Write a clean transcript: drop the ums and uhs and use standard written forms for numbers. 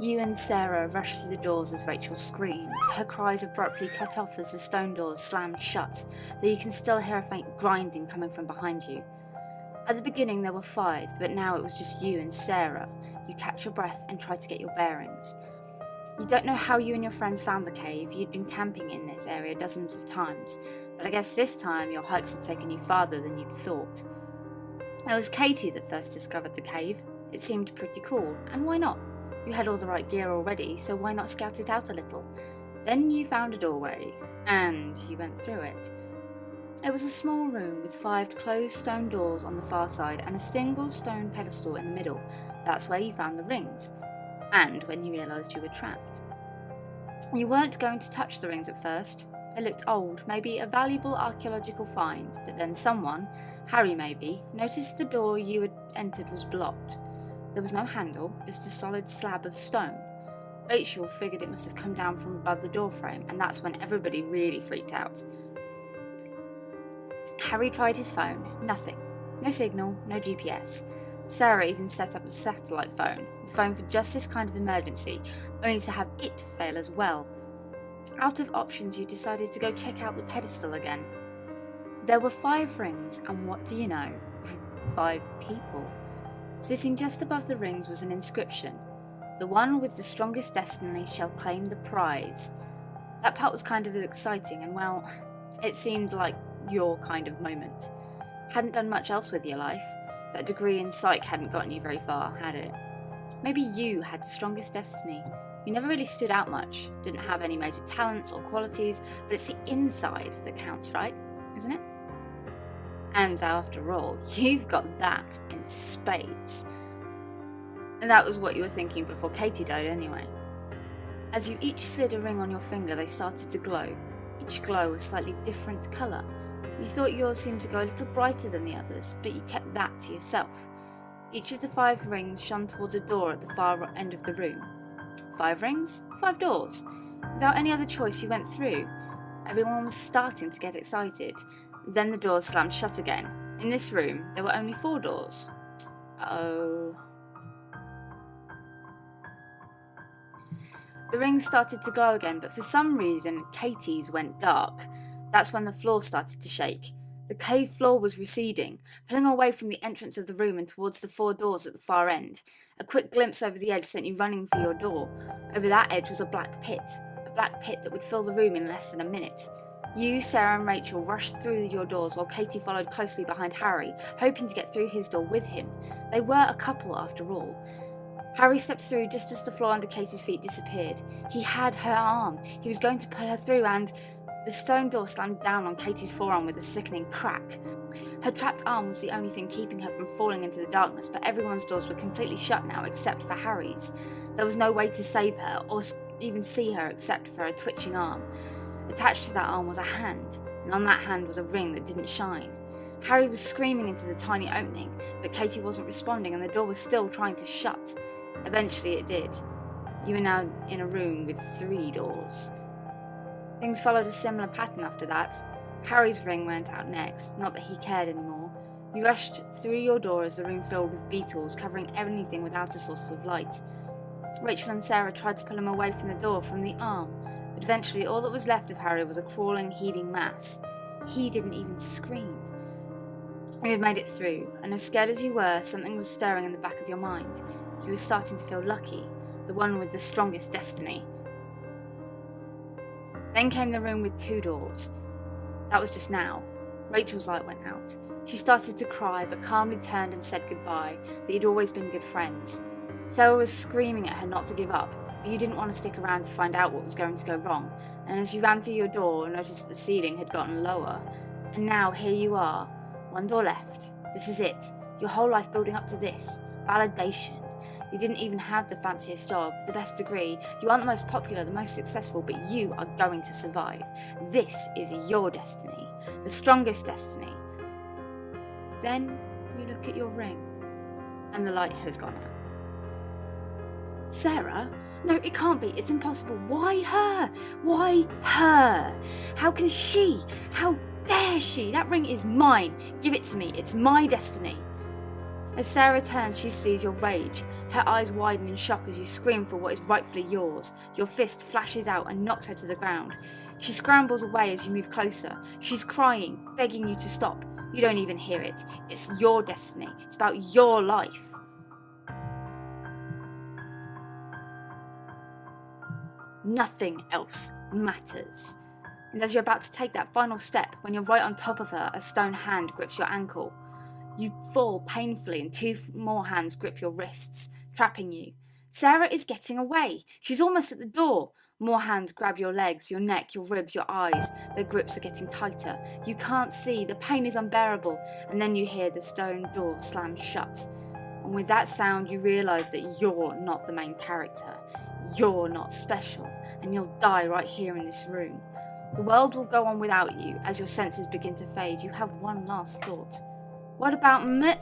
You and Sarah rush through the doors as Rachel screams, her cries abruptly cut off as the stone doors slammed shut, though you can still hear a faint grinding coming from behind you. At the beginning there were 5, but now it was just you and Sarah. You catch your breath and try to get your bearings. You don't know how you and your friends found the cave. You'd been camping in this area dozens of times, but I guess this time your hikes had taken you farther than you'd thought. It was Katie that first discovered the cave. It seemed pretty cool, and why not? You had all the right gear already, so why not scout it out a little? Then you found a doorway, and you went through it. It was a small room with 5 closed stone doors on the far side and a single stone pedestal in the middle. That's where you found the rings, and when you realised you were trapped. You weren't going to touch the rings at first. They looked old, maybe a valuable archaeological find, but then someone, Harry maybe, noticed the door you had entered was blocked. There was no handle, just a solid slab of stone. Rachel figured it must have come down from above the doorframe, and that's when everybody really freaked out. Harry tried his phone, nothing. No signal, no GPS. Sarah even set up a satellite phone, the phone for just this kind of emergency, only to have it fail as well. Out of options, you decided to go check out the pedestal again. There were 5 rings, and what do you know? 5 people. Sitting just above the rings was an inscription. The one with the strongest destiny shall claim the prize. That part was kind of exciting, and well, it seemed like your kind of moment. Hadn't done much else with your life. That degree in psych hadn't gotten you very far, had it? Maybe you had the strongest destiny. You never really stood out much, didn't have any major talents or qualities, but it's the inside that counts, right? Isn't it? And after all, you've got that in spades. And that was what you were thinking before Katie died anyway. As you each slid a ring on your finger, they started to glow. Each glow a slightly different colour. You thought yours seemed to go a little brighter than the others, but you kept that to yourself. Each of the 5 rings shone towards a door at the far end of the room. 5 rings, 5 doors. Without any other choice, you went through. Everyone was starting to get excited. Then the doors slammed shut again. In this room, there were only 4 doors. Uh-oh. The rings started to glow again, but for some reason, Katie's went dark. That's when the floor started to shake. The cave floor was receding, pulling away from the entrance of the room and towards the 4 doors at the far end. A quick glimpse over the edge sent you running for your door. Over that edge was a black pit that would fill the room in less than a minute. You, Sarah and Rachel rushed through your doors while Katie followed closely behind Harry, hoping to get through his door with him. They were a couple after all. Harry stepped through just as the floor under Katie's feet disappeared. He had her arm. He was going to pull her through, and the stone door slammed down on Katie's forearm with a sickening crack. Her trapped arm was the only thing keeping her from falling into the darkness, but everyone's doors were completely shut now except for Harry's. There was no way to save her, or even see her except for a twitching arm. Attached to that arm was a hand, and on that hand was a ring that didn't shine. Harry was screaming into the tiny opening, but Katie wasn't responding and the door was still trying to shut. Eventually it did. You were now in a room with 3 doors. Things followed a similar pattern after that. Harry's ring went out next, not that he cared anymore. You rushed through your door as the room filled with beetles, covering anything without a source of light. Rachel and Sarah tried to pull him away from the door from the arm, but eventually all that was left of Harry was a crawling, heaving mass. He didn't even scream. You had made it through, and as scared as you were, something was stirring in the back of your mind. You were starting to feel lucky, the one with the strongest destiny. Then came the room with 2 doors. That was just now. Rachel's light went out. She started to cry, but calmly turned and said goodbye, that you'd always been good friends. Sarah was screaming at her not to give up, but you didn't want to stick around to find out what was going to go wrong, and as you ran through your door, noticed that the ceiling had gotten lower. And now, here you are. 1 door left. This is it. Your whole life building up to this. Validation. You didn't even have the fanciest job, the best degree. You aren't the most popular, the most successful, but you are going to survive. This is your destiny. The strongest destiny. Then you look at your ring, and the light has gone out. Sarah? No, it can't be. It's impossible. Why her? Why her? How can she? How dare she? That ring is mine. Give it to me. It's my destiny. As Sarah turns, she sees your rage. Her eyes widen in shock as you scream for what is rightfully yours. Your fist flashes out and knocks her to the ground. She scrambles away as you move closer. She's crying, begging you to stop. You don't even hear it. It's your destiny. It's about your life. Nothing else matters. And as you're about to take that final step, when you're right on top of her, a stone hand grips your ankle. You fall painfully and two more hands grip your wrists, trapping you. Sarah is getting away. She's almost at the door. More hands grab your legs, your neck, your ribs, your eyes. Their grips are getting tighter. You can't see. The pain is unbearable. And then you hear the stone door slam shut. And with that sound, you realise that you're not the main character. You're not special. And you'll die right here in this room. The world will go on without you. As your senses begin to fade, you have one last thought. What about me?